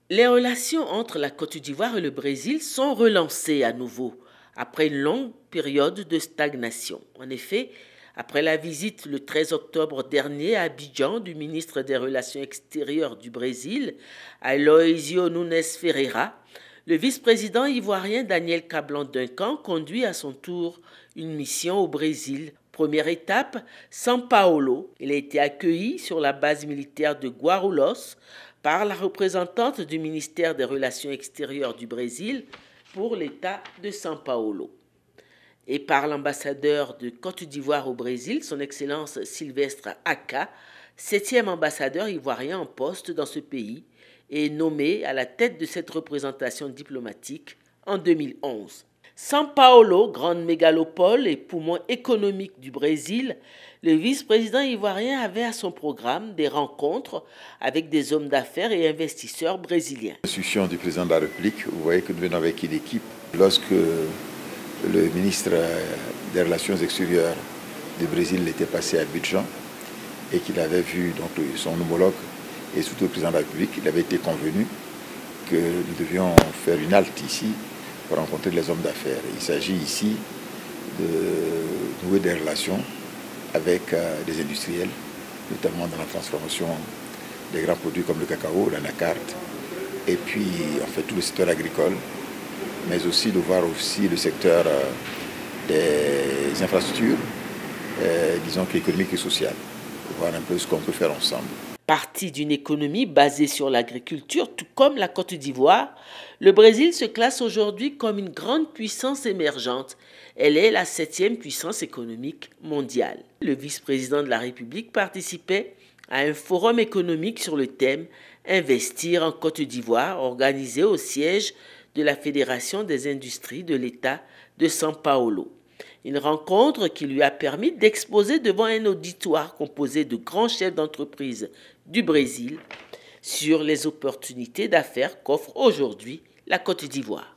Les relations entre la Côte d'Ivoire et le Brésil sont relancées à nouveau après une longue période de stagnation. En effet, après la visite le 13 octobre dernier à Abidjan du ministre des Relations extérieures du Brésil, Aloysio Nunes Ferreira, le vice-président ivoirien Daniel Kablan-Duncan conduit à son tour une mission au Brésil. Première étape, São Paulo. Il a été accueilli sur la base militaire de Guarulhos par la représentante du ministère des Relations extérieures du Brésil pour l'État de São Paulo et par l'ambassadeur de Côte d'Ivoire au Brésil, son Excellence Sylvestre Aka, 7e ambassadeur ivoirien en poste dans ce pays et nommé à la tête de cette représentation diplomatique en 2011. São Paulo, grande mégalopole et poumon économique du Brésil, le vice-président ivoirien avait à son programme des rencontres avec des hommes d'affaires et investisseurs brésiliens. L'institution du président de la République, vous voyez que nous venons avec une équipe. Lorsque le ministre des Relations extérieures du Brésil était passé à Abidjan et qu'il avait vu donc son homologue et surtout le président de la République, il avait été convenu que nous devions faire une halte ici pour rencontrer les hommes d'affaires. Il s'agit ici de nouer des relations avec des industriels, notamment dans la transformation des grands produits comme le cacao, l'anacarde, et puis en fait tout le secteur agricole, mais aussi de voir aussi le secteur des infrastructures, disons économiques et sociales, pour voir un peu ce qu'on peut faire ensemble. Parti d'une économie basée sur l'agriculture, tout comme la Côte d'Ivoire, le Brésil se classe aujourd'hui comme une grande puissance émergente. Elle est la 7e puissance économique mondiale. Le vice-président de la République participait à un forum économique sur le thème « Investir en Côte d'Ivoire » organisé au siège de la Fédération des industries de l'État de São Paulo. Une rencontre qui lui a permis d'exposer devant un auditoire composé de grands chefs d'entreprise du Brésil sur les opportunités d'affaires qu'offre aujourd'hui la Côte d'Ivoire.